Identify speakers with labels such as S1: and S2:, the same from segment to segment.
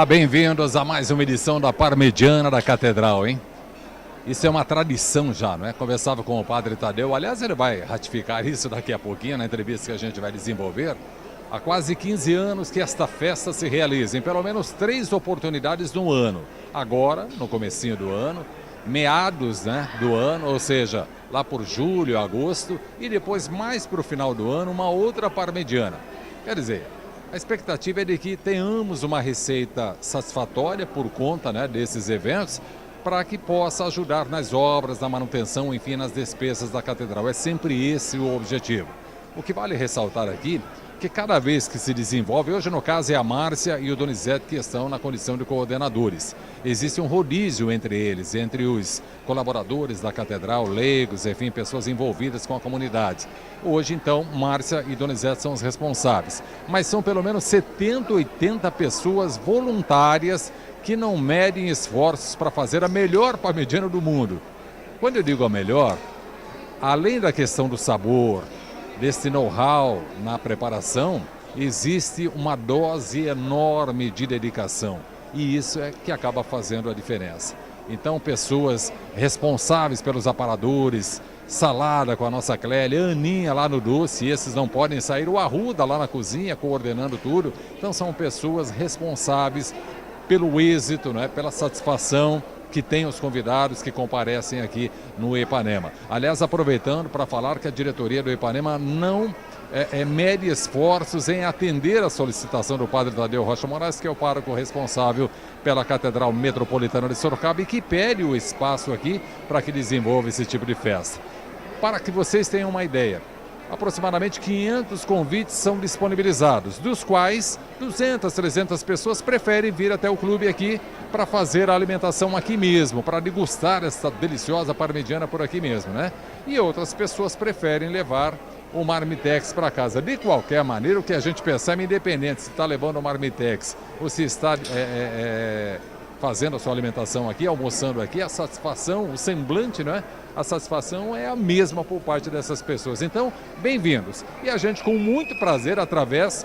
S1: Bem-vindos a mais uma edição da Parmegiana da Catedral, hein? Isso é uma tradição já, não é? Conversava com o padre Tadeu, aliás, ele vai ratificar isso daqui a pouquinho, na entrevista que a gente vai desenvolver. Há quase 15 anos que esta festa se realiza, em pelo menos 3 oportunidades no ano. Agora, no comecinho do ano, meados, né, do ano, ou seja, lá por julho, agosto, e depois mais para o final do ano, uma outra Parmegiana. Quer dizer, a expectativa é de que tenhamos uma receita satisfatória por conta, né, desses eventos, para que possa ajudar nas obras, na manutenção, enfim, nas despesas da catedral. É sempre esse o objetivo. O que vale ressaltar aqui, que cada vez que se desenvolve, hoje no caso é a Márcia e o Donizete que estão na condição de coordenadores. Existe um rodízio entre eles, entre os colaboradores da catedral, leigos, enfim, pessoas envolvidas com a comunidade. Hoje, então, Márcia e Donizete são os responsáveis. Mas são pelo menos 70, 80 pessoas voluntárias que não medem esforços para fazer a melhor parmegiana do mundo. Quando eu digo a melhor, além da questão do sabor, desse know-how na preparação, existe uma dose enorme de dedicação. E isso é que acaba fazendo a diferença. Então, pessoas responsáveis pelos aparadores, Salada com a nossa Clélia, Aninha lá no doce, esses não podem sair, o Arruda lá na cozinha, coordenando tudo. Então, são pessoas responsáveis pelo êxito, né, pela satisfação que tem os convidados que comparecem aqui no Ipanema. Aliás, aproveitando para falar que a diretoria do Ipanema não mede esforços em atender a solicitação do padre Tadeu Rocha Moraes, que é o pároco responsável pela Catedral Metropolitana de Sorocaba e que pede o espaço aqui para que desenvolva esse tipo de festa. Para que vocês tenham uma ideia, aproximadamente 500 convites são disponibilizados, dos quais 200, 300 pessoas preferem vir até o clube aqui para fazer a alimentação aqui mesmo, para degustar essa deliciosa parmegiana por aqui mesmo, né? E outras pessoas preferem levar o marmitex para casa. De qualquer maneira, o que a gente percebe, independente se está levando o marmitex ou se está fazendo a sua alimentação aqui, almoçando aqui, a satisfação, o semblante, né? A satisfação é a mesma por parte dessas pessoas. Então, bem-vindos. E a gente, com muito prazer, através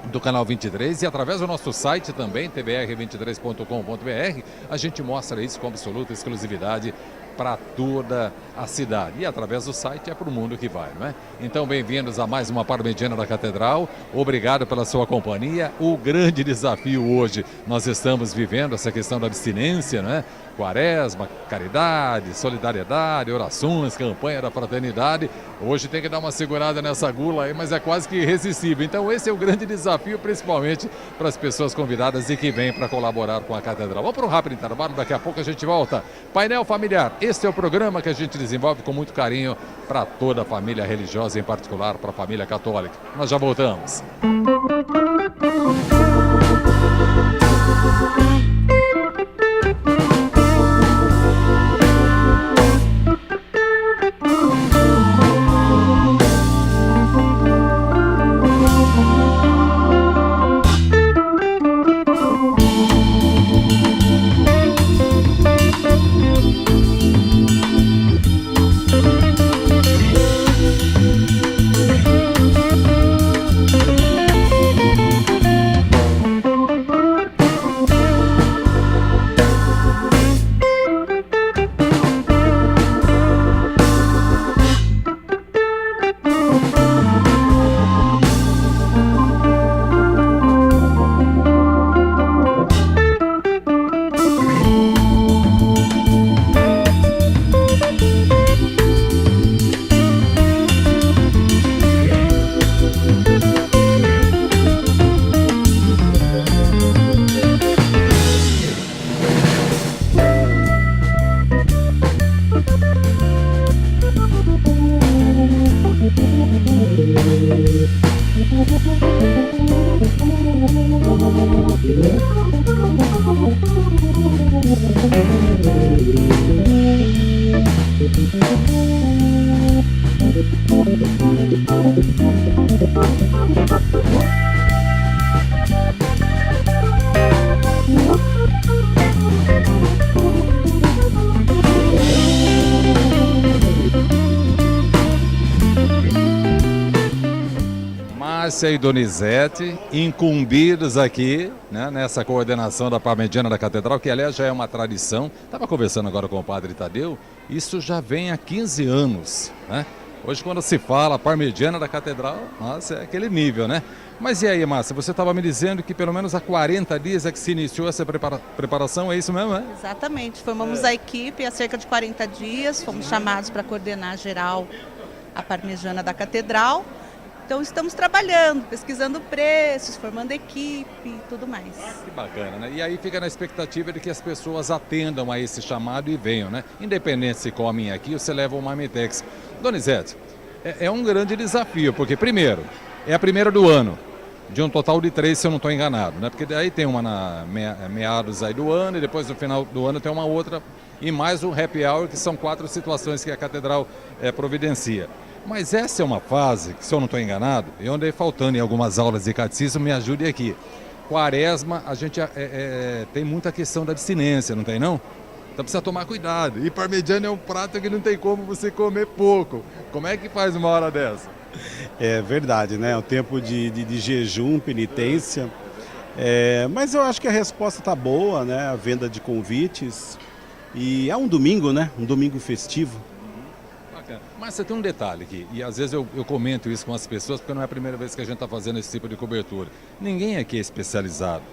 S1: do Canal 23 e através do nosso site também, tbr23.com.br, a gente mostra isso com absoluta exclusividade para toda a cidade. E através do site é para o mundo que vai, não é? Então, bem-vindos a mais uma Parmegiana da Catedral. Obrigado pela sua companhia. O grande desafio hoje, nós estamos vivendo essa questão da abstinência, não é? Quaresma, caridade, solidariedade, orações, campanha da fraternidade. Hoje tem que dar uma segurada nessa gula aí, mas é quase que irresistível. Então esse é o grande desafio, principalmente para as pessoas convidadas e que vêm para colaborar com a Catedral. Vamos para um rápido intervalo, daqui a pouco a gente volta. Painel Familiar, este é o programa que a gente desenvolve com muito carinho para toda a família religiosa, em particular para a família católica. Nós já voltamos. Márcia e Donizete, incumbidos aqui, né, nessa coordenação da Parmegiana da Catedral, que aliás já é uma tradição. Estava conversando agora com o padre Tadeu, isso já vem há 15 anos, né? Hoje quando se fala Parmegiana da Catedral, nossa, é aquele nível, né? Mas e aí, Márcia, você estava me dizendo que pelo menos há 40 dias é que se iniciou essa preparação, é isso mesmo, né?
S2: Exatamente, formamos a equipe há cerca de 40 dias, fomos chamados para coordenar geral a Parmegiana da Catedral. Então estamos trabalhando, pesquisando preços, formando equipe e tudo mais.
S1: Que bacana, né? E aí fica na expectativa de que as pessoas atendam a esse chamado e venham, né? Independente se comem aqui ou se levam uma Marmitex. Donizete, é um grande desafio, porque primeiro, é a primeira do ano, de um total de 3, se eu não estou enganado, né? Porque daí tem uma na meados aí do ano e depois no final do ano tem uma outra e mais um happy hour, que são 4 situações que a Catedral providencia. Mas essa é uma fase, que se eu não estou enganado, eu andei faltando em algumas aulas de catecismo, me ajude aqui. Quaresma, a gente tem muita questão da abstinência, não tem não? Então precisa tomar cuidado. E parmegiana é um prato que não tem como você comer pouco. Como é que faz uma hora dessa?
S3: É verdade, né? É um tempo de jejum, penitência. Mas eu acho que a resposta está boa, né? A venda de convites. E é um domingo, né? Um domingo festivo.
S1: Mas você tem um detalhe aqui, e às vezes eu comento isso com as pessoas, porque não é a primeira vez que a gente está fazendo esse tipo de cobertura. Ninguém aqui é especializado.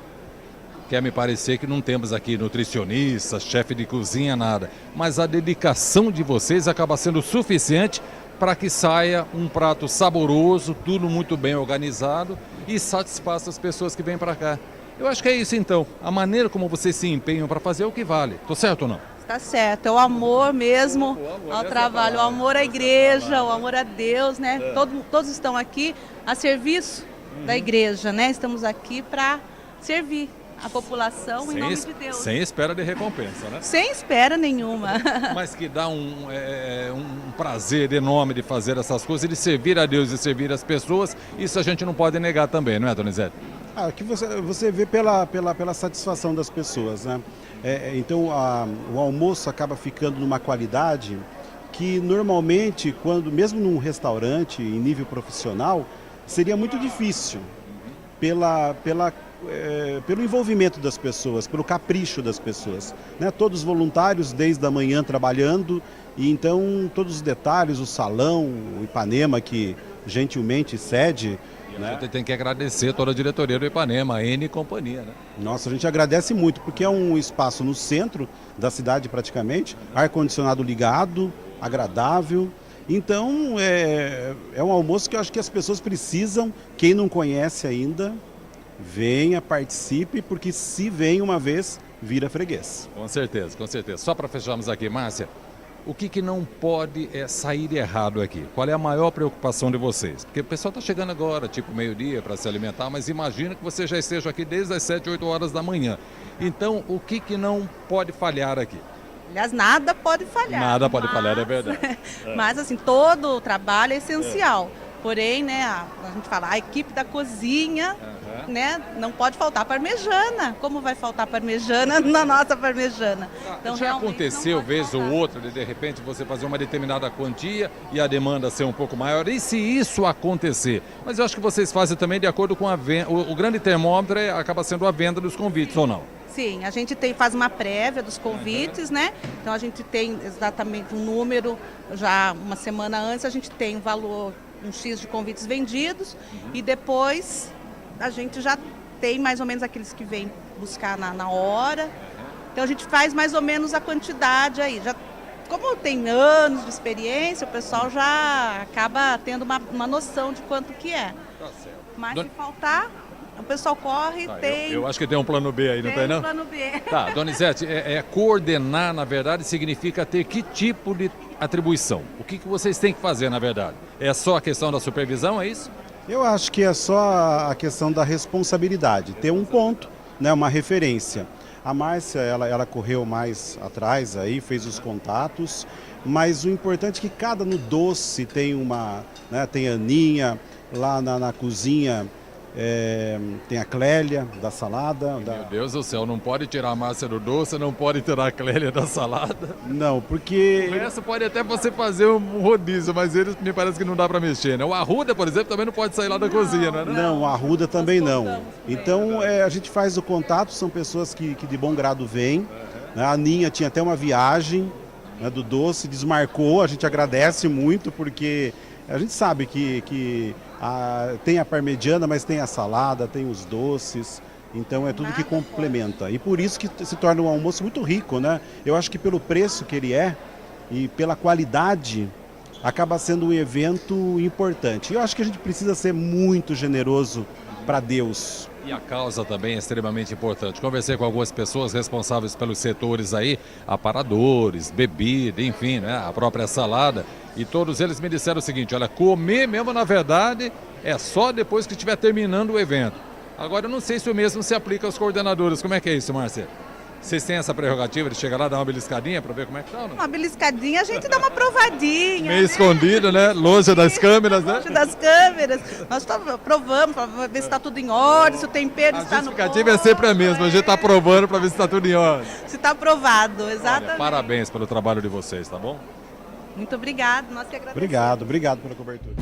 S1: Quer me parecer que não temos aqui nutricionista, chefe de cozinha, nada. Mas a dedicação de vocês acaba sendo suficiente para que saia um prato saboroso, tudo muito bem organizado e satisfaça as pessoas que vêm para cá. Eu acho que é isso então. A maneira como vocês se empenham para fazer é o que vale. Estou certo ou não?
S2: Tá certo, é o amor mesmo ao trabalho, o amor à igreja, o amor a Deus, né? Todos estão aqui a serviço da igreja, né? Estamos aqui para servir a população em nome de Deus.
S1: Sem espera de recompensa, né?
S2: Sem espera nenhuma.
S1: Mas que dá um prazer enorme de fazer essas coisas, de servir a Deus e servir as pessoas, isso a gente não pode negar também, não é, Donizete?
S3: Que você vê pela satisfação das pessoas, né? Então o almoço acaba ficando numa qualidade que normalmente, mesmo num restaurante em nível profissional, seria muito difícil pelo envolvimento das pessoas, pelo capricho das pessoas, né? Todos voluntários desde a manhã trabalhando e então todos os detalhes, o salão, o Ipanema que gentilmente cede.
S1: A gente tem que agradecer toda a diretoria do Ipanema, a N e companhia, né?
S3: Nossa, a gente agradece muito, porque é um espaço no centro da cidade praticamente, ar-condicionado ligado, agradável. Então, é um almoço que eu acho que as pessoas precisam, quem não conhece ainda, venha, participe, porque se vem uma vez, vira freguês.
S1: Com certeza, com certeza. Só para fecharmos aqui, Márcia, o que não pode sair errado aqui? Qual é a maior preocupação de vocês? Porque o pessoal está chegando agora, tipo meio-dia, para se alimentar, mas imagina que você já esteja aqui desde as 7, 8 horas da manhã. Então, o que não pode falhar aqui?
S2: Aliás, nada pode falhar.
S1: Nada pode falhar, é verdade.
S2: Mas, assim, todo o trabalho é essencial. Porém, né, a gente fala, a equipe da cozinha, né, não pode faltar parmegiana. Como vai faltar parmegiana na nossa parmegiana?
S1: Então, já aconteceu vez ou outra de repente você fazer uma determinada quantia e a demanda ser um pouco maior? E se isso acontecer? Mas eu acho que vocês fazem também de acordo com a venda. O grande termômetro acaba sendo a venda dos convites, ou não?
S2: Sim, a gente faz uma prévia dos convites, né? Então a gente tem exatamente um número, já uma semana antes a gente tem um valor, um X de convites vendidos e depois a gente já tem mais ou menos aqueles que vêm buscar na hora. Então a gente faz mais ou menos a quantidade aí. Como tem anos de experiência, o pessoal já acaba tendo uma noção de quanto que é.
S1: Tá certo.
S2: Mas se faltar, o pessoal corre, tem...
S1: Eu acho que tem um plano B aí, não tem não?
S2: Tem um plano B.
S1: Tá, Donizete, coordenar, na verdade, significa ter que tipo de atribuição? O que vocês têm que fazer, na verdade? É só a questão da supervisão, é isso?
S3: Eu acho que é só a questão da responsabilidade, ter um ponto, né, uma referência. A Márcia, ela correu mais atrás aí, fez os contatos, mas o importante é que no doce tem tem a Aninha, lá na cozinha tem a Clélia da salada.
S1: Meu Deus do céu, não pode tirar a Márcia do doce, não pode tirar a Clélia da salada.
S3: Não, porque...
S1: O resto pode até você fazer um rodízio, mas eles me parece que não dá para mexer, né? O Arruda, por exemplo, também não pode sair lá da cozinha, né?
S3: Não, a Arruda também não. Então a gente faz o contato, são pessoas que de bom grado vêm. Né? A Aninha tinha até uma viagem, né, do doce, desmarcou, a gente agradece muito, porque a gente sabe que tem a parmegiana, mas tem a salada, tem os doces, então é tudo que complementa. E por isso que se torna um almoço muito rico, né? Eu acho que pelo preço que ele é e pela qualidade, acaba sendo um evento importante. Eu acho que a gente precisa ser muito generoso para Deus.
S1: E a causa também é extremamente importante. Conversei com algumas pessoas responsáveis pelos setores aí, aparadores, bebida, enfim, né? A própria salada. E todos eles me disseram o seguinte, olha, comer mesmo, na verdade, é só depois que estiver terminando o evento. Agora, eu não sei se o mesmo se aplica aos coordenadores. Como é que é isso, Márcia? Vocês têm essa prerrogativa de chegar lá, dar uma beliscadinha para ver como é que tá? Não?
S2: Uma beliscadinha, a gente dá uma provadinha.
S1: Meio escondido, né? Longe das câmeras, né?
S2: Longe das câmeras. Nós provamos para ver se está tudo em ordem, se o tempero está no ponto.
S1: A justificativa é sempre a mesma, a gente está provando para ver se está tudo em ordem.
S2: Se está aprovado, exatamente.
S1: Olha, parabéns pelo trabalho de vocês, tá bom?
S2: Muito obrigado, nós que agradecemos.
S3: Obrigado pela cobertura.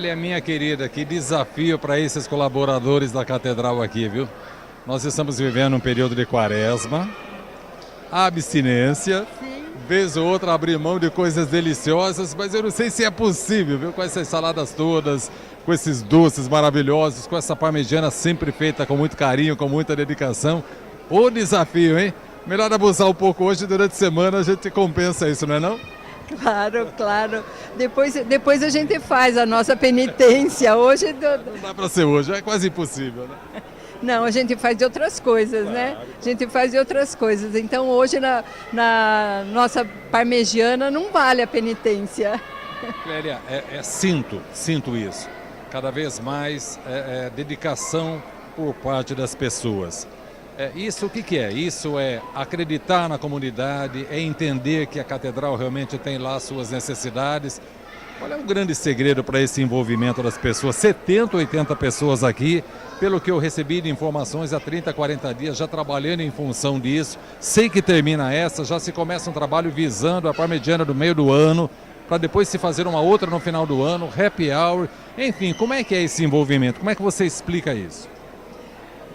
S1: Clélia, minha querida, que desafio para esses colaboradores da Catedral aqui, viu? Nós estamos vivendo um período de quaresma, abstinência, vez ou outra abrir mão de coisas deliciosas, mas eu não sei se é possível, viu? Com essas saladas todas, com esses doces maravilhosos, com essa parmegiana sempre feita com muito carinho, com muita dedicação. O desafio, hein? Melhor abusar um pouco hoje, durante a semana a gente compensa isso, não é não?
S4: Claro, claro. Depois a gente faz a nossa penitência. Hoje...
S1: Não dá para ser hoje, é quase impossível, né?
S4: Não, a gente faz de outras coisas, né? A gente faz de outras coisas. Então hoje na nossa parmegiana não vale a penitência.
S1: Clélia, sinto isso. Cada vez mais dedicação por parte das pessoas. Isso o que é? Isso é acreditar na comunidade, é entender que a catedral realmente tem lá suas necessidades. Qual é o grande segredo para esse envolvimento das pessoas? 70, 80 pessoas aqui, pelo que eu recebi de informações há 30, 40 dias, já trabalhando em função disso. Sei que termina essa, já se começa um trabalho visando a parmegiana do meio do ano, para depois se fazer uma outra no final do ano, happy hour. Enfim, como é que é esse envolvimento? Como é que você explica isso?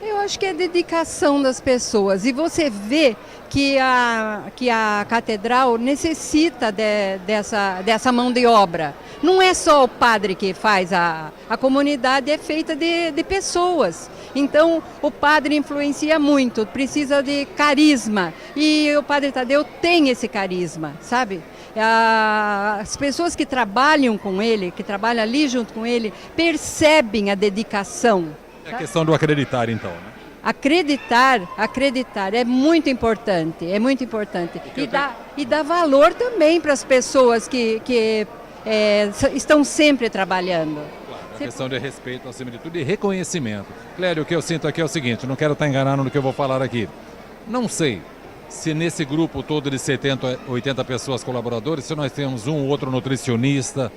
S4: Eu acho que é dedicação das pessoas. E você vê que a catedral necessita dessa mão de obra. Não é só o padre que faz, a comunidade é feita de pessoas. Então o padre influencia muito, precisa de carisma. E o Padre Tadeu tem esse carisma, sabe? As pessoas que trabalham com ele, que trabalham ali junto com ele, percebem a dedicação.
S1: É a questão do acreditar, então, né?
S4: Acreditar é muito importante, E dá valor também para as pessoas que estão sempre trabalhando.
S1: Claro, a questão de respeito, acima de tudo, e reconhecimento. Clélia, o que eu sinto aqui é o seguinte, não quero estar enganado no que eu vou falar aqui. Não sei se nesse grupo todo de 70, 80 pessoas colaboradores, se nós temos um ou outro nutricionista,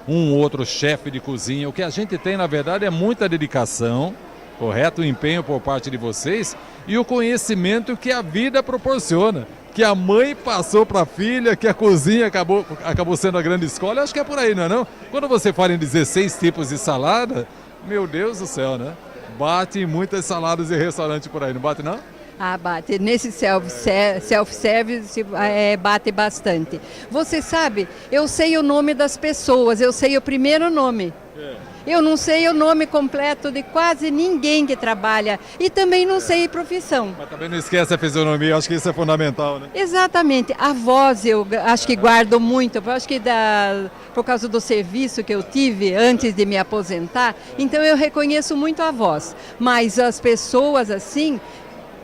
S1: um ou outro chefe de cozinha. O que a gente tem, na verdade, é muita dedicação, correto? O empenho por parte de vocês e o conhecimento que a vida proporciona, que a mãe passou para a filha, que a cozinha acabou sendo a grande escola. Acho que é por aí, não é não? Quando você fala em 16 tipos de salada, meu Deus do céu, né? Bate em muitas saladas e restaurante por aí, não bate não?
S4: Ah, bate. Nesse self-service bate bastante. Você sabe, eu sei o nome das pessoas, eu sei o primeiro nome. Eu não sei o nome completo de quase ninguém que trabalha e também não sei profissão.
S1: Mas também não esquece a fisionomia, eu acho que isso é fundamental, né?
S4: Exatamente. A voz eu acho que guardo muito, eu acho que por causa do serviço que eu tive antes de me aposentar, então eu reconheço muito a voz. Mas as pessoas assim...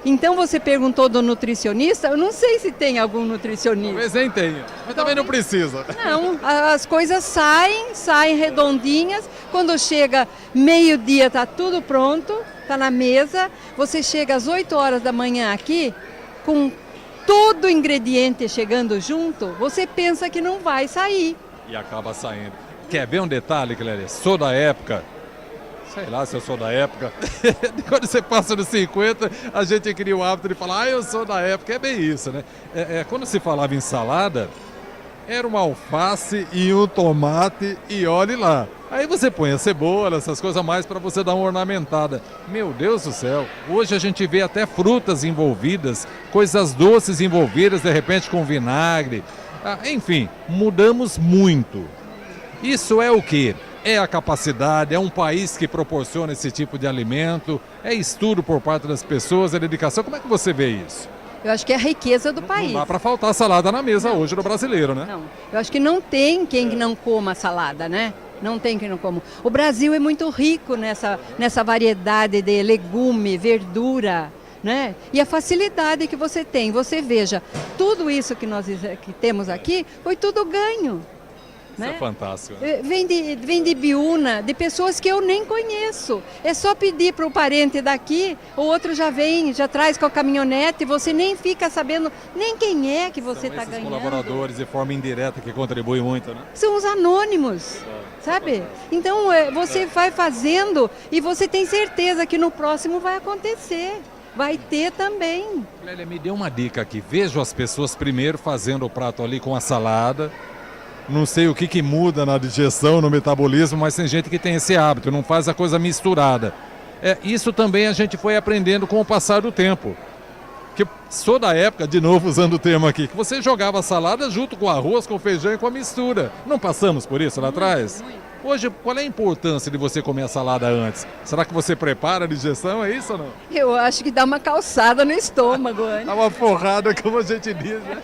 S4: Então você perguntou do nutricionista, eu não sei se tem algum nutricionista.
S1: Talvez nem tenha, mas também não precisa.
S4: Não, as coisas saem redondinhas, quando chega meio-dia está tudo pronto, está na mesa, você chega às 8 horas da manhã aqui, com todo o ingrediente chegando junto, você pensa que não vai sair.
S1: E acaba saindo. Quer ver um detalhe, Clélia? Sou da época... Sei lá se eu sou da época. Quando você passa dos 50, a gente cria o hábito de falar, eu sou da época. É bem isso, né? Quando se falava em salada, era uma alface e um tomate e olhe lá. Aí você põe a cebola, essas coisas mais para você dar uma ornamentada. Meu Deus do céu, hoje a gente vê até frutas envolvidas, coisas doces envolvidas, de repente com vinagre. Enfim, mudamos muito. Isso é o quê? É a capacidade, é um país que proporciona esse tipo de alimento, é estudo por parte das pessoas, é dedicação. Como é que você vê isso?
S4: Eu acho que é a riqueza do país.
S1: Não dá para faltar salada na mesa hoje do brasileiro, né?
S4: Não, eu acho que não tem quem não coma salada, né? Não tem quem não coma. O Brasil é muito rico nessa variedade de legume, verdura, né? E a facilidade que você tem. Você veja, tudo isso que nós temos aqui foi tudo ganho.
S1: Isso é fantástico.
S4: Vem de Biúna, de pessoas que eu nem conheço. É só pedir para o parente daqui, o outro já vem, já traz com a caminhonete, você nem fica sabendo nem quem é que você está ganhando.
S1: São colaboradores de forma indireta que contribuem muito, né?
S4: São os anônimos, sabe? Então você vai fazendo e você tem certeza que no próximo vai acontecer. Vai ter também.
S1: Clélia, me dê uma dica aqui. Vejo as pessoas primeiro fazendo o prato ali com a salada. não sei o que muda na digestão, no metabolismo, mas tem gente que tem esse hábito, não faz a coisa misturada. Isso também a gente foi aprendendo com o passar do tempo. Que sou da época, de novo usando o termo aqui, que você jogava salada junto com arroz, com feijão e com a mistura. Não passamos por isso lá atrás? Hoje, qual é a importância de você comer a salada antes? Será que você prepara a digestão, é isso ou não?
S4: Eu acho que dá uma calçada no estômago antes.
S1: Dá uma forrada, como a gente diz, né?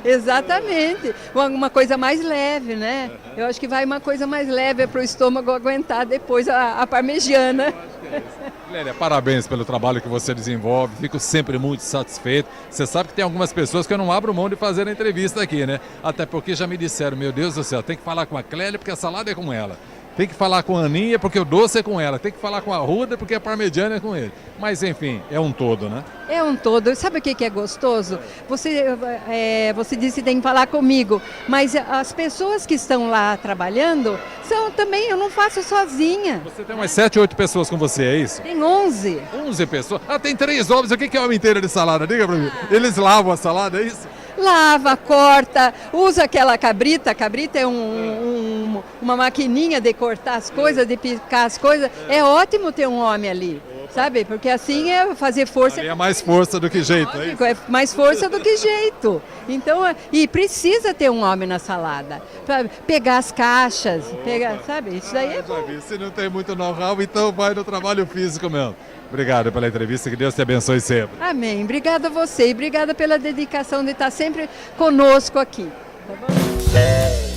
S4: Exatamente. Uma coisa mais leve, né? Eu acho que vai uma coisa mais leve para o estômago aguentar depois a parmegiana.
S1: Lélia, parabéns pelo trabalho que você desenvolve, fico sempre muito satisfeito. Você sabe que tem algumas pessoas que eu não abro mão de fazer a entrevista aqui, né? Até porque já me disseram, meu Deus do céu, tem que falar com a Clélia porque a salada é com ela. Tem que falar com a Aninha porque o doce é com ela. Tem que falar com a Ruda porque a parmegiana é com ele. Mas enfim, é um todo, né?
S4: É um todo. Sabe o que é gostoso? Você disse que tem que falar comigo, mas as pessoas que estão lá trabalhando são também, eu não faço sozinha.
S1: Você tem umas 7, 8 pessoas com você, é isso?
S4: Tem 11.
S1: 11 pessoas? Ah, tem 3 homens. O que é uma inteira de salada? Diga pra mim. Eles lavam a salada, é isso?
S4: Lava, corta, usa aquela cabrita. A cabrita é uma maquininha de cortar as coisas, de picar as coisas. É ótimo ter um homem ali, sabe? Porque assim é fazer força.
S1: Ali é mais força do que jeito, é isso?
S4: É mais força do que jeito. Então, e precisa ter um homem na salada. Pra pegar as caixas, sabe? Isso daí é bom.
S1: Se não tem muito know-how, então vai no trabalho físico mesmo. Obrigado pela entrevista, que Deus te abençoe sempre.
S4: Amém. Obrigada a você e obrigada pela dedicação de estar sempre conosco aqui. Tá bom?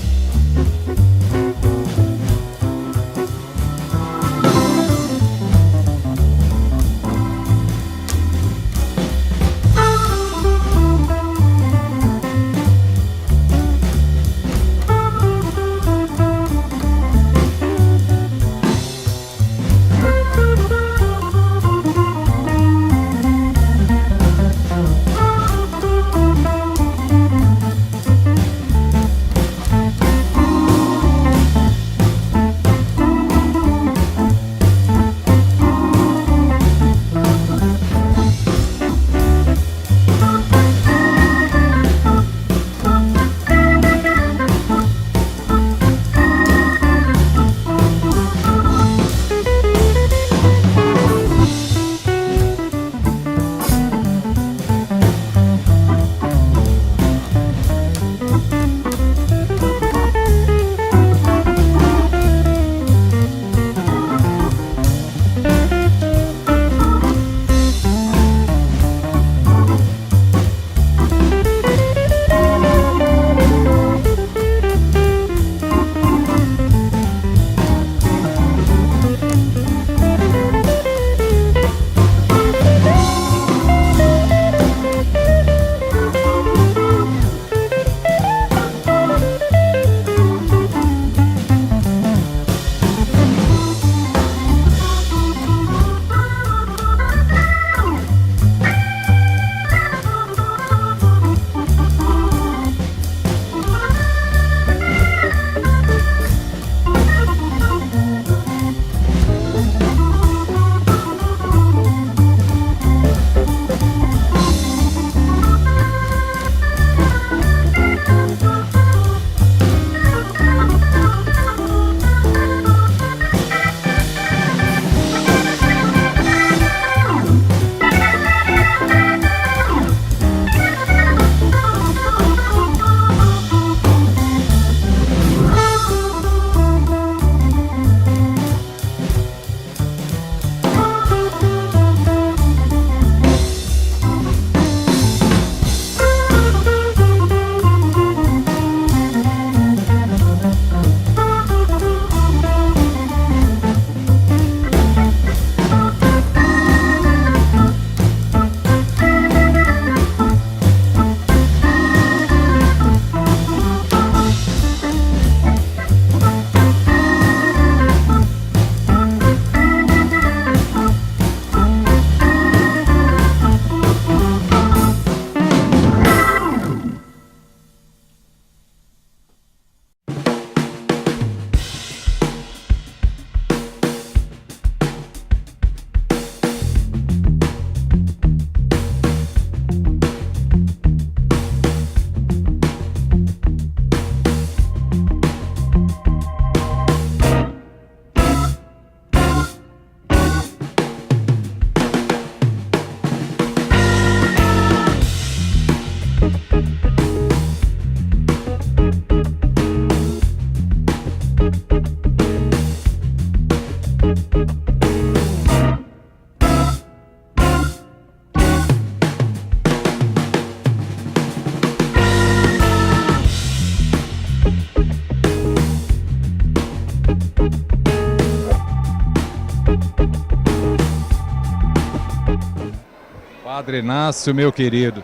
S1: Padre Inácio, meu querido,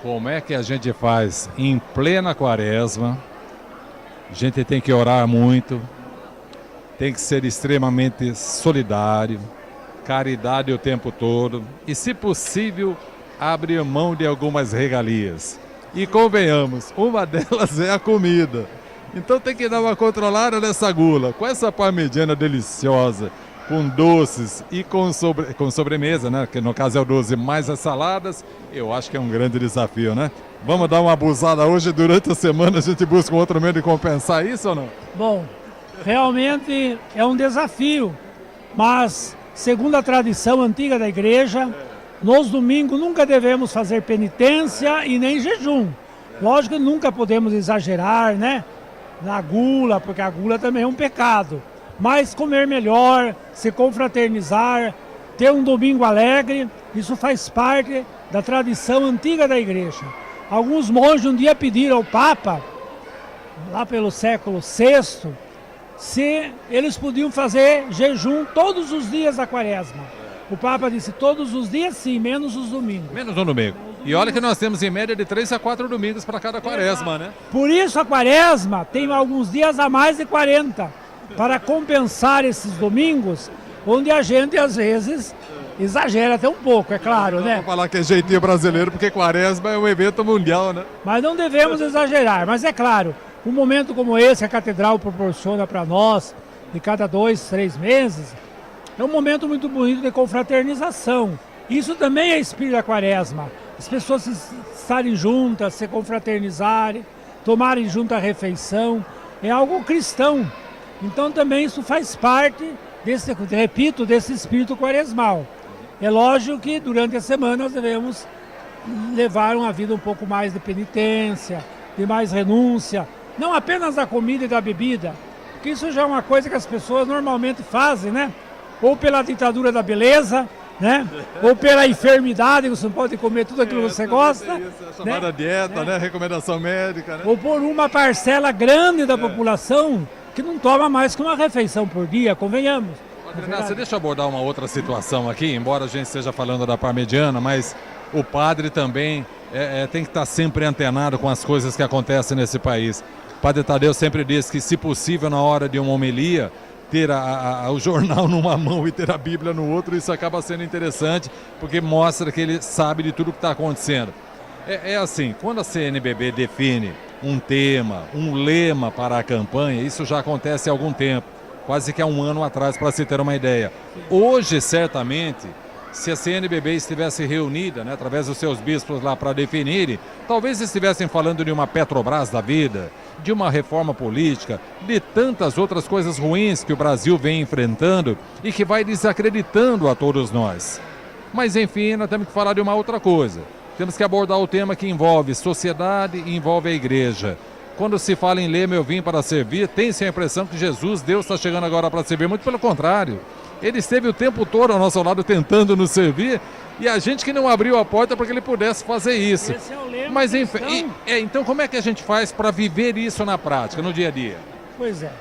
S1: como é que a gente faz em plena quaresma? A gente tem que orar muito, tem que ser extremamente solidário, caridade o tempo todo e, se possível, abrir mão de algumas regalias. E convenhamos, uma delas é a comida. Então tem que dar uma controlada nessa gula. Com essa parmegiana deliciosa, com doces e com sobremesa, né? Que no caso é o doce mais as saladas, eu acho que é um grande desafio, né? Vamos dar uma abusada hoje, durante a semana a gente busca um outro meio de compensar isso ou não?
S5: Bom, realmente é um desafio, mas segundo a tradição antiga da igreja, nos domingos nunca devemos fazer penitência e nem jejum. Lógico que nunca podemos exagerar, né? Na gula, porque a gula também é um pecado. Mas comer melhor, se confraternizar, ter um domingo alegre, isso faz parte da tradição antiga da igreja. Alguns monges um dia pediram ao Papa, lá pelo século VI, se eles podiam fazer jejum todos os dias da quaresma. O Papa disse todos os dias sim, menos os domingos.
S1: Menos um domingo. E olha que nós temos em média de 3 a 4 domingos para cada quaresma, né?
S5: Por isso a quaresma tem alguns dias a mais de 40, para compensar esses domingos, onde a gente às vezes exagera até um pouco, é claro, né?
S1: Vamos falar que é jeitinho brasileiro, porque quaresma é um evento mundial, né?
S5: Mas não devemos exagerar, mas é claro, um momento como esse a Catedral proporciona para nós, de cada 2, 3 meses, é um momento muito bonito de confraternização. Isso também é espírito da quaresma. As pessoas estarem juntas, se confraternizarem, tomarem junto a refeição, é algo cristão. Então também isso faz parte desse, repito, desse espírito quaresmal. É lógico que durante a semana nós devemos levar uma vida um pouco mais de penitência, de mais renúncia, não apenas da comida e da bebida, porque isso já é uma coisa que as pessoas normalmente fazem, né? Ou pela ditadura da beleza, né? Ou pela enfermidade, você não pode comer tudo aquilo que você gosta.
S1: A chamada dieta, né? Recomendação médica, né?
S5: Ou por uma parcela grande da população que não toma mais que uma refeição por dia, convenhamos.
S1: Inácio, deixa eu abordar uma outra situação aqui, embora a gente esteja falando da parmegiana, mas o padre também tem que estar sempre antenado com as coisas que acontecem nesse país. O padre Tadeu sempre diz que, se possível, na hora de uma homilia, ter o jornal numa mão e ter a Bíblia no outro, isso acaba sendo interessante, porque mostra que ele sabe de tudo que está acontecendo. É assim, quando a CNBB define um tema, um lema para a campanha, isso já acontece há algum tempo, quase que há um ano atrás, para se ter uma ideia. Hoje, certamente, se a CNBB estivesse reunida, né, através dos seus bispos lá para definirem, talvez estivessem falando de uma Petrobras da vida, de uma reforma política, de tantas outras coisas ruins que o Brasil vem enfrentando e que vai desacreditando a todos nós. Mas, enfim, nós temos que falar de uma outra coisa. Temos que abordar o tema que envolve sociedade e envolve a igreja. Quando se fala em lema, eu vim para servir, tem-se a impressão que Jesus, Deus, está chegando agora para servir. Muito pelo contrário. Ele esteve o tempo todo ao nosso lado tentando nos servir e a gente que não abriu a porta para que ele pudesse fazer isso.
S5: Esse é o lema.
S1: Mas, enfim, então como é que a gente faz para viver isso na prática, no dia a dia?
S5: Pois é.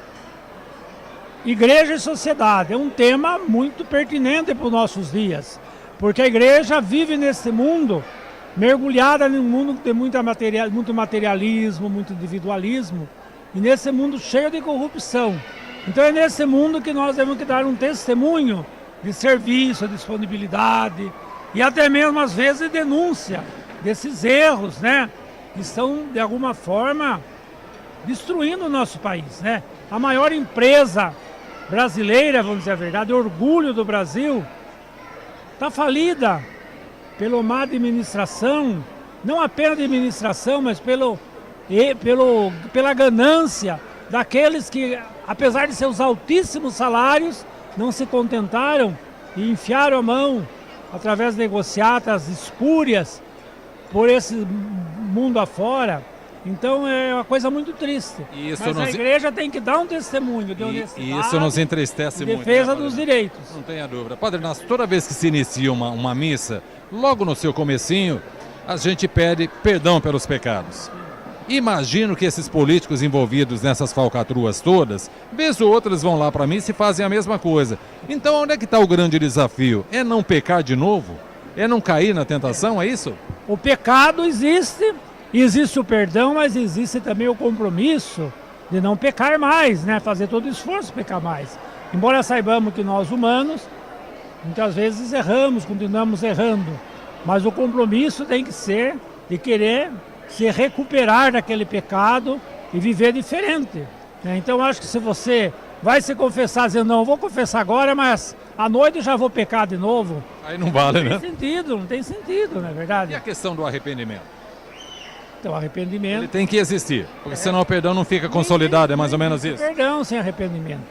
S5: Igreja e sociedade é um tema muito pertinente para os nossos dias, porque a igreja vive nesse mundo mergulhada num mundo de muito materialismo, muito individualismo, e nesse mundo cheio de corrupção. Então é nesse mundo que nós temos que dar um testemunho de serviço, de disponibilidade e até mesmo às vezes denúncia desses erros, né? Que estão de alguma forma destruindo o nosso país, né? A maior empresa brasileira, vamos dizer a verdade, orgulho do Brasil, está falida pela má administração, não apenas de administração, mas pela ganância daqueles que, apesar de seus altíssimos salários, não se contentaram e enfiaram a mão através de negociatas espúrias por esse mundo afora Então é uma coisa muito triste.
S1: Isso
S5: Mas a igreja tem que dar um testemunho de honestidade
S1: E isso nos entristece
S5: e
S1: muito.
S5: defesa
S1: né,
S5: dos
S1: Padre?
S5: direitos.
S1: Não tenha dúvida. Padre Inácio, toda vez que se inicia uma missa, logo no seu comecinho, a gente pede perdão pelos pecados. Imagino que esses políticos envolvidos nessas falcatruas todas, vez ou outra eles vão lá para a missa e fazem a mesma coisa. Então onde é que está o grande desafio? É não pecar de novo? É não cair na tentação, é isso?
S5: O pecado existe o perdão, mas existe também o compromisso de não pecar mais, né? Fazer todo o esforço para pecar mais. Embora saibamos que nós humanos, muitas vezes erramos, continuamos errando, mas o compromisso tem que ser de querer se recuperar daquele pecado e viver diferente, né? Então acho que se você vai se confessar dizendo, não, vou confessar agora, mas à noite já vou pecar de novo,
S1: Aí não vale,
S5: não
S1: né?
S5: tem sentido, não tem sentido, não é verdade?
S1: E a questão do arrependimento?
S5: Então arrependimento...
S1: Ele tem que existir, porque senão o perdão não fica consolidado, é mais ou menos isso.
S5: Perdão sem arrependimento.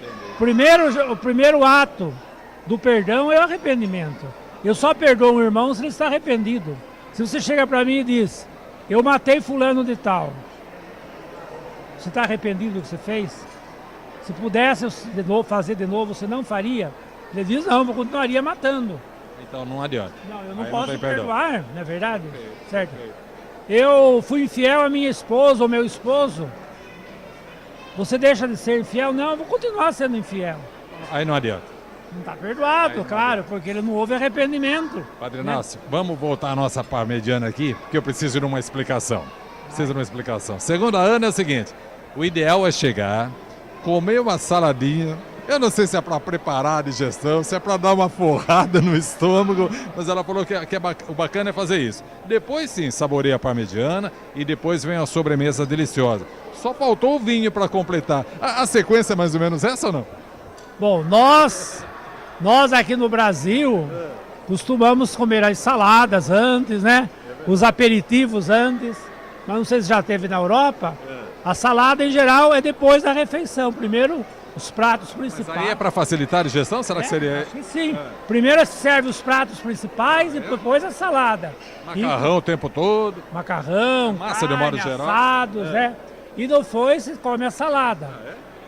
S5: O primeiro ato do perdão é o arrependimento. Eu só perdoo um irmão se ele está arrependido. Se você chega para mim e diz, eu matei fulano de tal, você está arrependido do que você fez? Se pudesse fazer de novo, você não faria? Ele diz, não, eu continuaria matando.
S1: Então não adianta.
S5: Não, eu não
S1: Aí
S5: posso
S1: tem perdão.
S5: perdoar, não é verdade? Certo. Eu fui infiel à minha esposa ou meu esposo. Você deixa de ser infiel? Não, eu vou continuar sendo infiel.
S1: Aí não adianta.
S5: Não está perdoado, claro, porque ele não houve arrependimento.
S1: Padre Inácio, vamos voltar à nossa parmegiana aqui, porque eu preciso de uma explicação. Preciso de uma explicação. Segundo a Ana é o seguinte, o ideal é chegar, comer uma saladinha, eu não sei se é para preparar a digestão, se é para dar uma forrada no estômago, mas ela falou que o bacana é fazer isso. Depois sim, saboreia a parmegiana e depois vem a sobremesa deliciosa. Só faltou o vinho para completar. A sequência é mais ou menos essa ou não?
S5: Bom, nós aqui no Brasil costumamos comer as saladas antes, né? Os aperitivos antes. Mas não sei se já teve na Europa. A salada em geral é depois da refeição. Primeiro os pratos principais.
S1: Mas aí é para facilitar a digestão? Será que seria?
S5: Acho que sim. Primeiro se serve os pratos principais e depois a salada.
S1: Macarrão o tempo todo.
S5: Macarrão,
S1: Massa
S5: carne,
S1: de modo geral.
S5: assados, né? E depois se come a salada.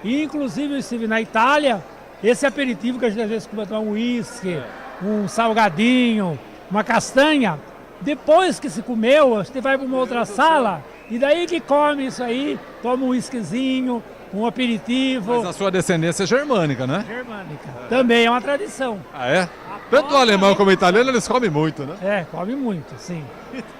S5: E inclusive eu estive na Itália, esse aperitivo que a gente às vezes costuma um uísque, um salgadinho, uma castanha, depois que se comeu, você vai para uma outra sala e daí que come isso aí, toma um uísquezinho, um aperitivo.
S1: Mas a sua descendência é germânica, né?
S5: Germânica. Também é uma tradição.
S1: Ah, é? Tanto o alemão como o italiano, eles comem muito, né?
S5: É, come muito, sim.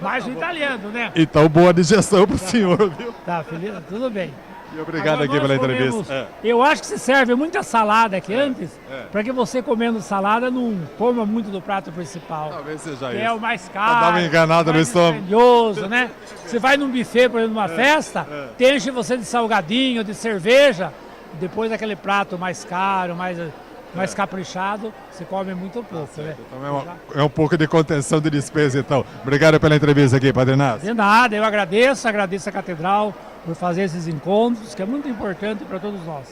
S5: Mais o italiano, né?
S1: Então, boa digestão pro senhor, viu?
S5: Tá, feliz? Tudo bem.
S1: E obrigado
S5: Agora
S1: aqui pela
S5: nós comemos-
S1: entrevista.
S5: Eu acho que se serve muita salada aqui antes, para que você comendo salada não coma muito do prato principal.
S1: Talvez seja
S5: Que
S1: isso.
S5: é o mais
S1: Pra
S5: caro,
S1: dar uma enganada no
S5: mais
S1: estômago.
S5: grandioso, né? Você vai num buffet, por exemplo, numa festa, te enche você de salgadinho, de cerveja, depois aquele prato mais caro, mais caprichado, você come muito pouco, né?
S1: Então é um pouco de contenção de despesa, então. Obrigado pela entrevista aqui, Padre Inácio.
S5: De nada, eu agradeço a Catedral por fazer esses encontros, que é muito importante para todos nós.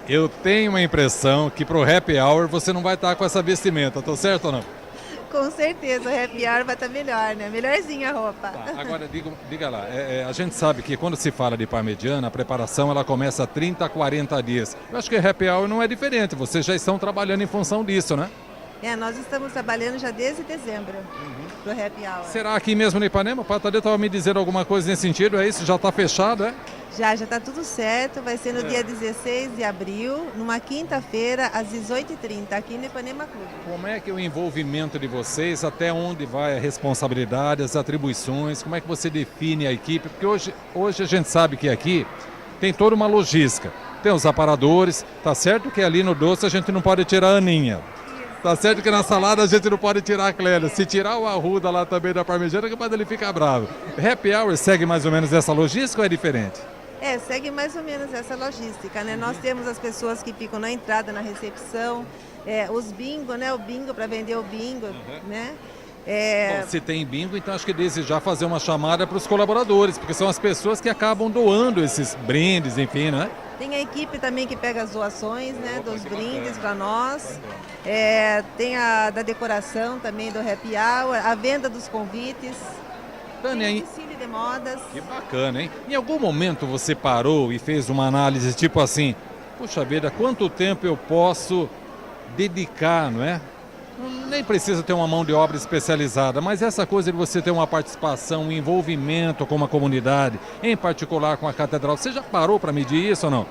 S1: Eu tenho uma impressão que pro happy hour você não vai estar com essa vestimenta, tô certo ou não?
S6: Com certeza, o happy hour vai estar melhor, né? Melhorzinha a roupa.
S1: Tá, agora diga lá, a gente sabe que quando se fala de parmegiana, a preparação ela começa 30 a 40 dias. Eu acho que happy hour não é diferente, vocês já estão trabalhando em função disso, né?
S6: Nós estamos trabalhando já desde dezembro pro happy hour.
S1: Será aqui mesmo no Ipanema? O Padre Tadeu estava me dizendo alguma coisa nesse sentido, é isso? Já está fechado, é?
S6: Já está tudo certo, vai ser no dia 16 de abril, numa quinta-feira, às 18h30, aqui no Ipanema Clube.
S1: Como é que é o envolvimento de vocês, até onde vai a responsabilidade, as atribuições, como é que você define a equipe? Porque hoje a gente sabe que aqui tem toda uma logística, tem os aparadores, tá certo que ali no doce a gente não pode tirar a Aninha. Tá certo que na salada a gente não pode tirar a Clélia. Se tirar o arruda lá também da parmegiana, capaz ele ficar bravo. Happy Hour segue mais ou menos essa logística ou é diferente?
S6: Segue mais ou menos essa logística, né? Nós temos as pessoas que ficam na entrada, na recepção, os bingo, né? O bingo para vender o bingo, né?
S1: Bom, se tem bingo, então acho que desde já fazer uma chamada para os colaboradores, porque são as pessoas que acabam doando esses brindes, enfim, né?
S6: Tem a equipe também que pega as doações, né, dos brindes para nós. Tem a da decoração também do happy hour, a venda dos convites.
S1: Tânia,
S6: tem o desfile de modas.
S1: Que bacana, hein? Em algum momento você parou e fez uma análise tipo assim, puxa vida, quanto tempo eu posso dedicar, não é? Nem precisa ter uma mão de obra especializada, mas essa coisa de você ter uma participação, um envolvimento com uma comunidade, em particular com a catedral, você já parou para medir isso ou não?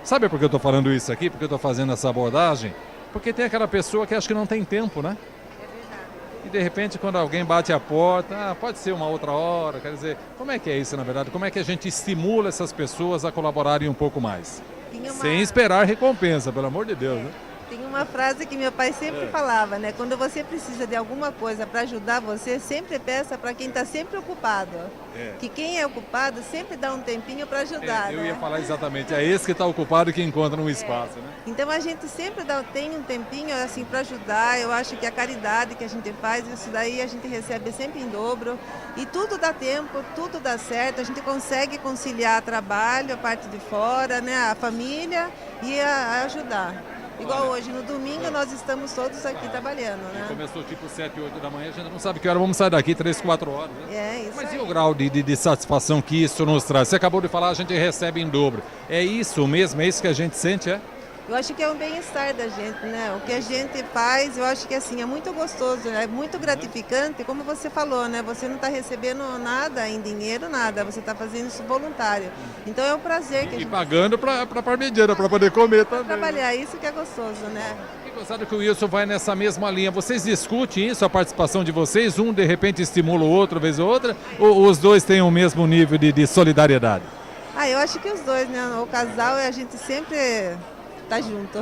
S1: Sabe por que eu estou falando isso aqui? Porque eu estou fazendo essa abordagem? Porque tem aquela pessoa que acha que não tem tempo, né? E de repente quando alguém bate a porta, pode ser uma outra hora, quer dizer, como é que é isso na verdade? Como é que a gente estimula essas pessoas a colaborarem um pouco mais? Sem esperar recompensa, pelo amor de Deus, né?
S6: Tem uma frase que meu pai sempre falava, né? Quando você precisa de alguma coisa para ajudar você, sempre peça para quem está sempre ocupado. Que quem é ocupado sempre dá um tempinho para ajudar.
S1: Eu ia falar exatamente, é esse que está ocupado que encontra um espaço, né?
S6: Então a gente sempre tem um tempinho assim para ajudar. Eu acho que a caridade que a gente faz, isso daí a gente recebe sempre em dobro. E tudo dá tempo, tudo dá certo. A gente consegue conciliar trabalho, a parte de fora, né? A família e a ajudar. Igual hoje, no domingo, nós estamos todos aqui trabalhando, né?
S1: Começou tipo 7, 8 da manhã, a gente não sabe que hora vamos sair daqui, 3, 4 horas, né?
S6: Isso.
S1: Mas e o grau de satisfação que isso nos traz? Você acabou de falar, a gente recebe em dobro. É isso mesmo? É isso que a gente sente, é?
S6: Eu acho que é um bem-estar da gente, né? O que a gente faz, eu acho que assim, é muito gostoso, é muito gratificante, como você falou, né? Você não está recebendo nada em dinheiro, nada, você está fazendo isso voluntário. Então é um prazer que a gente...
S1: E pagando para parmegiana, para poder comer também.
S6: Trabalhar, isso que é gostoso, né?
S1: E gostado que o Wilson vai nessa mesma linha. Vocês discutem isso, a participação de vocês? Um de repente estimula o outro, vez ou outra? Ou os dois têm o mesmo nível de solidariedade?
S6: Eu acho que os dois, né? O casal, a gente sempre... tá junto.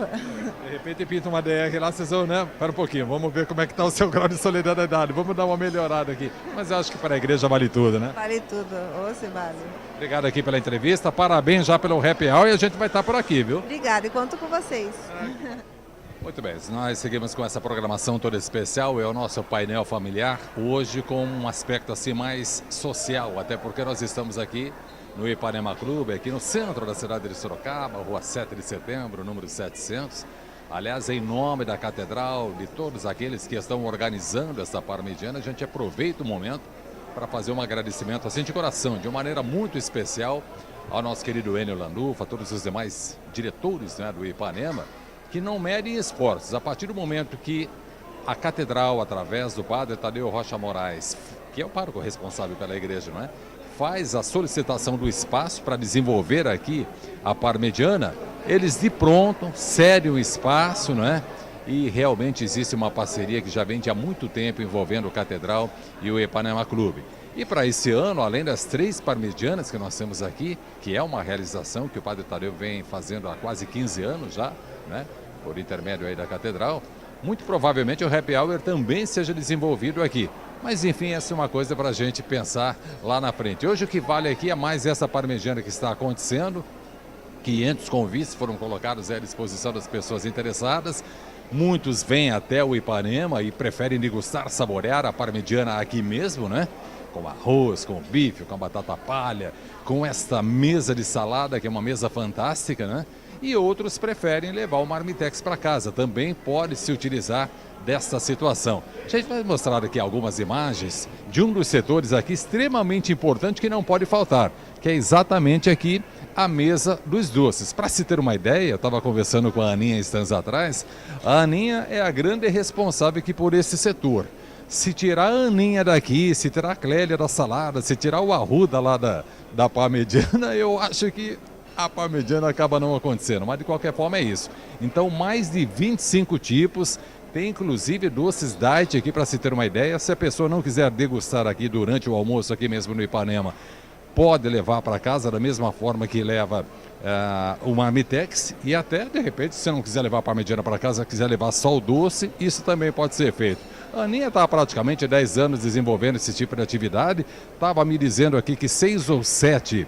S1: De repente pinta uma DR lá, vocês vão, né? Espera um pouquinho, vamos ver como é que está o seu grau de solidariedade. Vamos dar uma melhorada aqui. Mas eu acho que para a igreja vale tudo, né?
S6: Vale tudo, se vale.
S1: Obrigado aqui pela entrevista, parabéns já pelo happy hour e a gente vai estar por aqui, viu?
S6: Obrigada, e conto com vocês.
S1: Muito bem, nós seguimos com essa programação toda especial, é o nosso painel familiar, hoje com um aspecto assim mais social, até porque nós estamos aqui no Ipanema Clube, aqui no centro da cidade de Sorocaba, rua 7 de setembro, número 700. Aliás, em nome da Catedral, de todos aqueles que estão organizando essa parmegiana, a gente aproveita o momento para fazer um agradecimento assim de coração, de uma maneira muito especial, ao nosso querido Enio Landufa, a todos os demais diretores, né, do Ipanema, que não medem esforços. A partir do momento que a Catedral, através do Padre Tadeu Rocha Moraes, que é o pároco responsável pela igreja, não é? Faz a solicitação do espaço para desenvolver aqui a parmegiana, eles de pronto cedem o espaço, não é? E realmente existe uma parceria que já vem de há muito tempo envolvendo o Catedral e o Ipanema Clube. E para esse ano, além das 3 parmegianas que nós temos aqui, que é uma realização que o Padre Tadeu vem fazendo há quase 15 anos já, né? Por intermédio aí da Catedral, muito provavelmente o happy hour também seja desenvolvido aqui. Mas enfim, essa é uma coisa para a gente pensar lá na frente. Hoje o que vale aqui é mais essa parmegiana que está acontecendo. 500 convites foram colocados à disposição das pessoas interessadas. Muitos vêm até o Ipanema e preferem degustar, saborear a parmegiana aqui mesmo, né? Com arroz, com bife, com batata palha, com esta mesa de salada, que é uma mesa fantástica, né? e outros preferem levar o marmitex para casa. Também pode se utilizar desta situação. A gente vai mostrar aqui algumas imagens de um dos setores aqui extremamente importante que não pode faltar, que é exatamente aqui a mesa dos doces. Para se ter uma ideia, eu estava conversando com a Aninha instantes atrás, a Aninha é a grande responsável aqui por esse setor. Se tirar a Aninha daqui, se tirar a Clélia da salada, se tirar o Arruda lá da parmegiana, eu acho que a parmegiana acaba não acontecendo, mas de qualquer forma é isso. Então mais de 25 tipos, tem inclusive doces diet aqui para se ter uma ideia. Se a pessoa não quiser degustar aqui durante o almoço aqui mesmo no Ipanema, pode levar para casa da mesma forma que leva o marmitex, e até de repente se não quiser levar a parmegiana para casa, quiser levar só o doce, isso também pode ser feito. A Aninha está há praticamente 10 anos desenvolvendo esse tipo de atividade, estava me dizendo aqui que 6 ou 7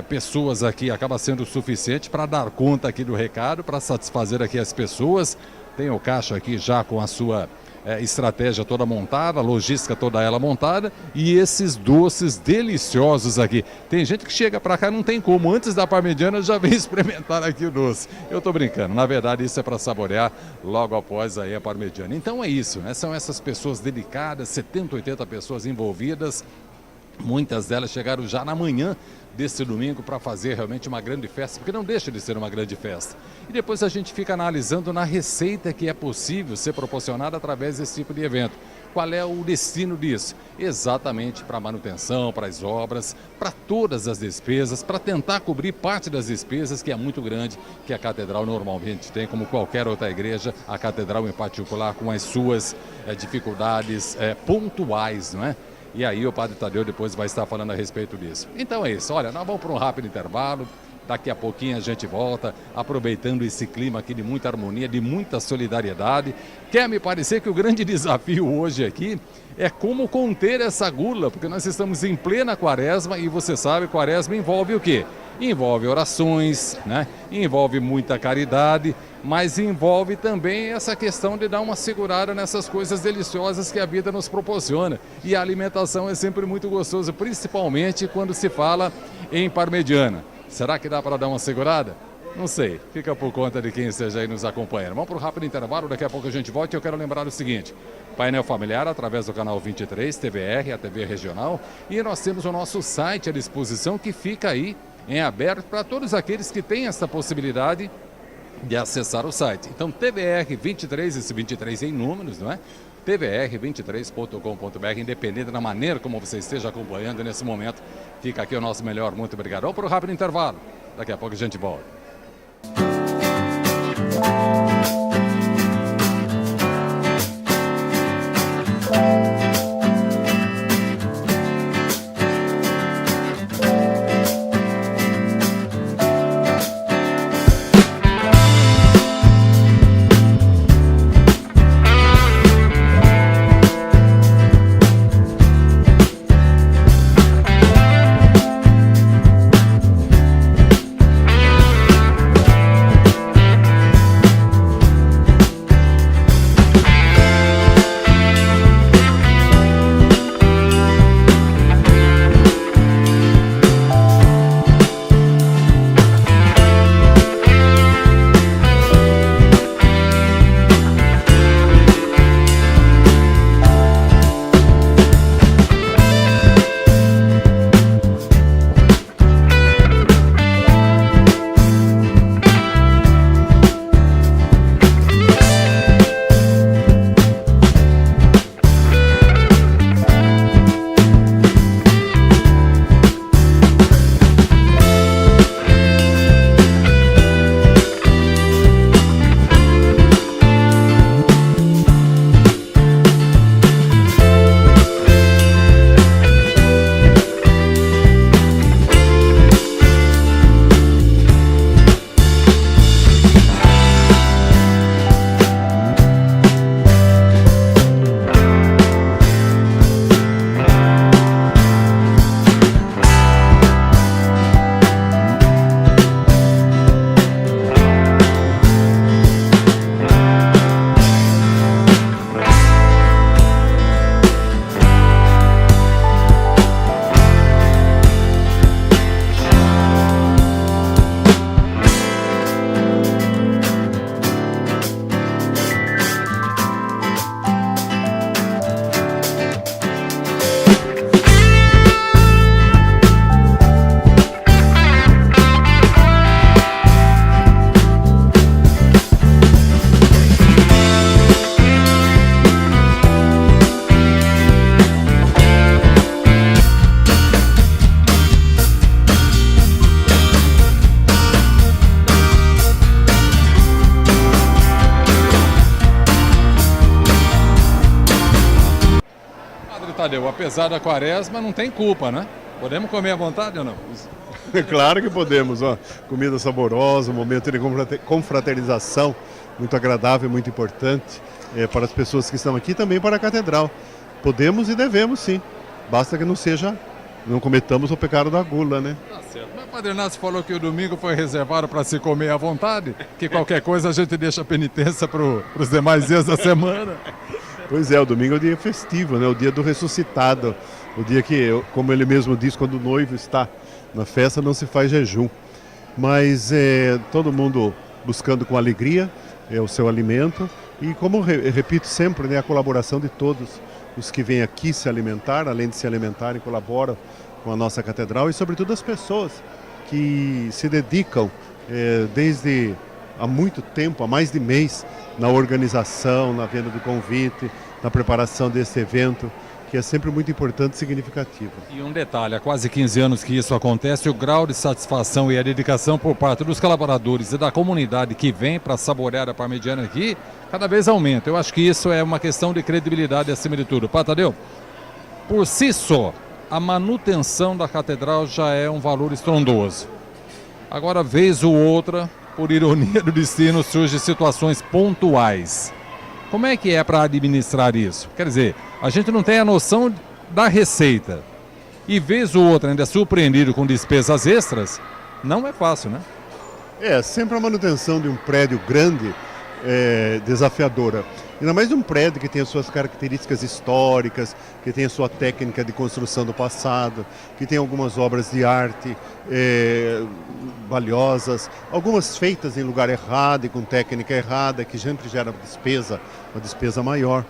S1: pessoas aqui acaba sendo suficiente para dar conta aqui do recado, para satisfazer aqui as pessoas. Tem o caixa aqui já com a sua estratégia toda montada, a logística toda ela montada, e esses doces deliciosos aqui. Tem gente que chega para cá, não tem como, antes da parmegiana já vem experimentar aqui o doce. Eu tô brincando, na verdade isso é para saborear logo após aí a parmegiana. Então é isso, né? São essas pessoas dedicadas, 70, 80 pessoas envolvidas. Muitas delas chegaram já na manhã desse domingo para fazer realmente uma grande festa, porque não deixa de ser uma grande festa. E depois a gente fica analisando na receita que é possível ser proporcionada através desse tipo de evento. Qual é o destino disso? Exatamente para a manutenção, para as obras, para todas as despesas, para tentar cobrir parte das despesas, que é muito grande, que a Catedral normalmente tem, como qualquer outra igreja, a Catedral em particular, com as suas dificuldades pontuais, não é? E aí o Padre Tadeu depois vai estar falando a respeito disso. Então é isso, olha, nós vamos para um rápido intervalo, daqui a pouquinho a gente volta, aproveitando esse clima aqui de muita harmonia, de muita solidariedade. Quer me parecer que o grande desafio hoje aqui é como conter essa gula, porque nós estamos em plena quaresma e você sabe, quaresma envolve o quê? Envolve orações, né? Envolve muita caridade, mas envolve também essa questão de dar uma segurada nessas coisas deliciosas que a vida nos proporciona. E a alimentação é sempre muito gostosa, principalmente quando se fala em parmegiana. Será que dá para dar uma segurada? Não sei, fica por conta de quem esteja aí nos acompanhando. Vamos para um rápido intervalo, daqui a pouco a gente volta e eu quero lembrar o seguinte: painel familiar através do canal 23, TVR, a TV regional, e nós temos o nosso site à disposição que fica aí em aberto para todos aqueles que têm essa possibilidade de acessar o site. Então, TVR 23, esse 23 em números, não é? tvr23.com.br, independente da maneira como você esteja acompanhando nesse momento, fica aqui o nosso melhor. Muito obrigado. Vamos para o rápido intervalo. Daqui a pouco a gente volta. Tadeu, apesar da quaresma, não tem culpa, né? Podemos comer à vontade ou não?
S7: Claro que podemos, ó. Comida saborosa, um momento de confraternização muito agradável, muito importante para as pessoas que estão aqui e também para a Catedral. Podemos e devemos sim, basta que não cometamos o pecado da gula, né?
S1: Tá certo. Mas o Padre Inácio falou que o domingo foi reservado para se comer à vontade, que qualquer coisa a gente deixa a penitência para os demais dias da semana.
S7: Pois é, o domingo é o dia festivo, né? O dia do ressuscitado, o dia que, como ele mesmo diz, quando o noivo está na festa não se faz jejum. Mas todo mundo buscando com alegria o seu alimento e, como repito sempre, né, a colaboração de todos os que vêm aqui se alimentar, além de se alimentarem, colaboram com a nossa catedral e, sobretudo, as pessoas que se dedicam desde há muito tempo, há mais de mês, na organização, na venda do convite, na preparação desse evento, que é sempre muito importante e significativo.
S1: E um detalhe, há quase 15 anos que isso acontece, o grau de satisfação e a dedicação por parte dos colaboradores e da comunidade que vem para saborear a parmegiana aqui, cada vez aumenta. Eu acho que isso é uma questão de credibilidade acima de tudo. Tadeu, por si só, a manutenção da catedral já é um valor estrondoso. Agora, vez ou outra, por ironia do destino, surgem situações pontuais. Como é que é para administrar isso? Quer dizer, a gente não tem a noção da receita. E vez ou outra ainda surpreendido com despesas extras, não é fácil, né?
S7: Sempre a manutenção de um prédio grande é desafiadora. Ainda mais de um prédio que tem as suas características históricas, que tem a sua técnica de construção do passado, que tem algumas obras de arte valiosas, algumas feitas em lugar errado e com técnica errada, que sempre gera uma despesa maior.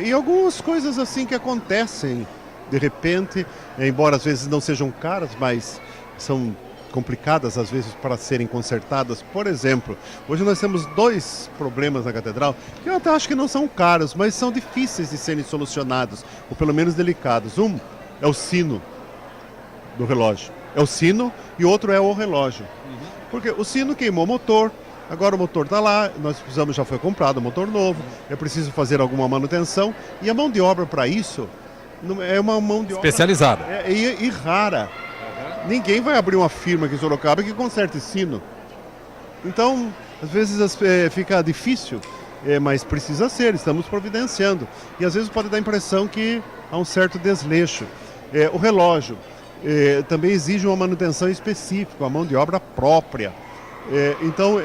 S7: E algumas coisas assim que acontecem de repente, embora às vezes não sejam caras, mas são complicadas às vezes para serem consertadas. Por exemplo, hoje nós temos 2 problemas na catedral que eu até acho que não são caros, mas são difíceis de serem solucionados, ou pelo menos delicados. Um é o sino do relógio. É o sino e outro é o relógio. Porque o sino queimou o motor, agora o motor está lá, já foi comprado um motor novo, é preciso fazer alguma manutenção e a mão de obra para isso é uma mão de obra
S1: especializada
S7: e rara. Ninguém vai abrir uma firma aqui em Sorocaba que conserte sino. Então, às vezes fica difícil, mas precisa ser, estamos providenciando. E às vezes pode dar a impressão que há um certo desleixo. O relógio também exige uma manutenção específica, uma mão de obra própria. Então,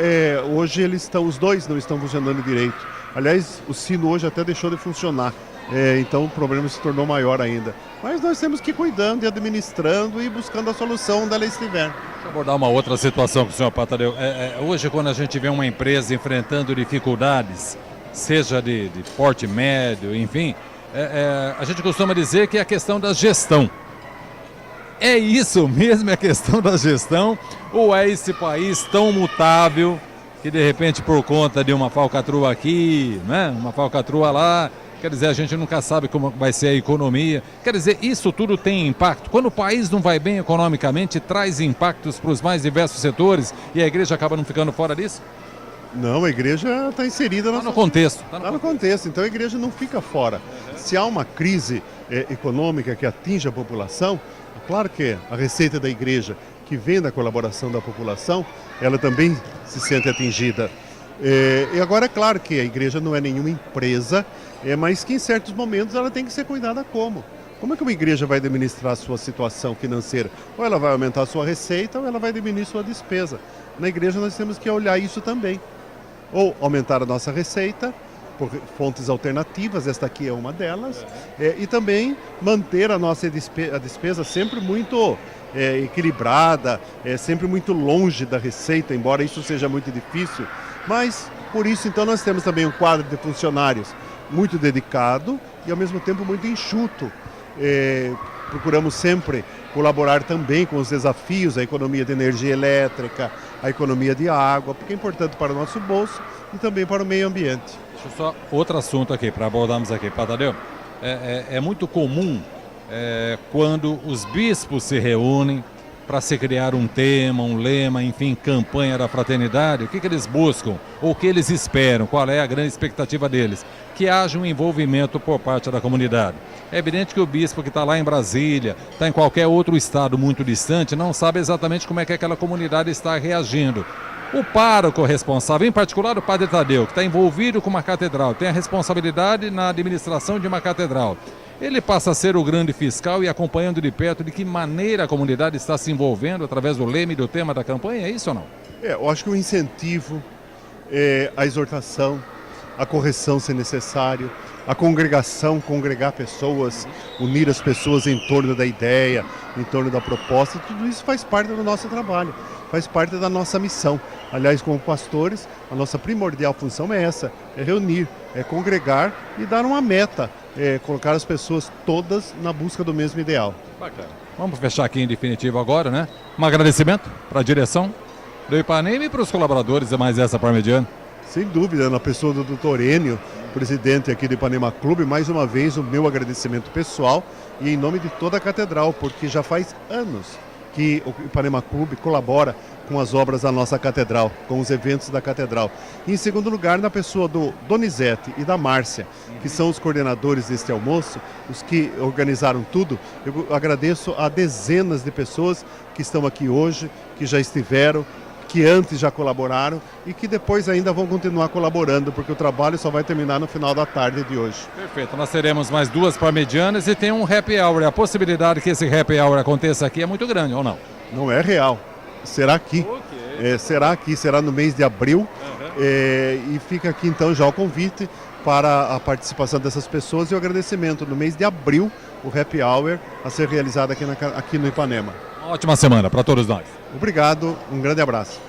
S7: hoje os dois não estão funcionando direito. Aliás, o sino hoje até deixou de funcionar. Então o problema se tornou maior ainda. Mas nós temos que ir cuidando e administrando e buscando a solução onde ela estiver.
S1: Deixa eu abordar uma outra situação com o senhor Tadeu. Hoje, quando a gente vê uma empresa enfrentando dificuldades, seja de porte médio, enfim, a gente costuma dizer que é a questão da gestão. É isso mesmo, é a questão da gestão? Ou é esse país tão mutável que de repente por conta de uma falcatrua aqui, né, uma falcatrua lá, quer dizer, a gente nunca sabe como vai ser a economia. Quer dizer, isso tudo tem impacto. Quando o país não vai bem economicamente, traz impactos para os mais diversos setores e a igreja acaba não ficando fora disso?
S7: Não, a igreja está inserida
S1: no contexto.
S7: Está no contexto, então a igreja não fica fora. Se há uma crise econômica que atinge a população, é claro que a receita da igreja, que vem da colaboração da população, ela também se sente atingida. E agora é claro que a igreja não é nenhuma empresa, mas que em certos momentos ela tem que ser cuidada como? Como é que uma igreja vai administrar a sua situação financeira? Ou ela vai aumentar a sua receita ou ela vai diminuir sua despesa. Na igreja nós temos que olhar isso também. Ou aumentar a nossa receita por fontes alternativas, esta aqui é uma delas, e também manter a nossa despesa sempre muito equilibrada, sempre muito longe da receita, embora isso seja muito difícil. Mas, por isso, então, nós temos também um quadro de funcionários muito dedicado e, ao mesmo tempo, muito enxuto. Procuramos sempre colaborar também com os desafios, a economia de energia elétrica, a economia de água, porque é importante para o nosso bolso e também para o meio ambiente.
S1: Deixa eu só outro assunto aqui, para abordarmos aqui, Tadeu. É muito comum, quando os bispos se reúnem, para se criar um tema, um lema, enfim, campanha da fraternidade? O que eles buscam? Ou o que eles esperam? Qual é a grande expectativa deles? Que haja um envolvimento por parte da comunidade. É evidente que o bispo que está lá em Brasília, está em qualquer outro estado muito distante, não sabe exatamente como é que aquela comunidade está reagindo. O pároco responsável, em particular o padre Tadeu, que está envolvido com uma catedral, tem a responsabilidade na administração de uma catedral. Ele passa a ser o grande fiscal e acompanhando de perto de que maneira a comunidade está se envolvendo através do lema e do tema da campanha, é isso ou não?
S7: Eu acho que o incentivo, a exortação, a correção se necessário, a congregação, congregar pessoas, unir as pessoas em torno da ideia, em torno da proposta, tudo isso faz parte do nosso trabalho, faz parte da nossa missão. Aliás, como pastores, a nossa primordial função é essa, é reunir, é congregar e dar uma meta, colocar as pessoas todas na busca do mesmo ideal.
S1: Bacana. Vamos fechar aqui em definitivo agora, né? Um agradecimento para a direção do Ipanema e para os colaboradores de mais essa Parmegiana.
S7: Sem dúvida, na pessoa do Dr. Enio, presidente aqui do Ipanema Clube, mais uma vez o meu agradecimento pessoal e em nome de toda a catedral, porque já faz anos que o Ipanema Clube colabora com as obras da nossa catedral, com os eventos da catedral. E em segundo lugar, na pessoa do Donizete e da Márcia, que são os coordenadores deste almoço, os que organizaram tudo, eu agradeço a dezenas de pessoas que estão aqui hoje, que já estiveram, que antes já colaboraram e que depois ainda vão continuar colaborando, porque o trabalho só vai terminar no final da tarde de hoje.
S1: Perfeito, nós teremos mais 2 parmegianas e tem um happy hour. A possibilidade que esse happy hour aconteça aqui é muito grande, ou não?
S7: Não é real, será aqui.
S1: Okay.
S7: Será aqui, será no mês de abril. E fica aqui então já o convite para a participação dessas pessoas e o agradecimento. No mês de abril, o happy hour a ser realizado aqui no Ipanema.
S1: Uma ótima semana para todos nós.
S7: Obrigado, um grande abraço.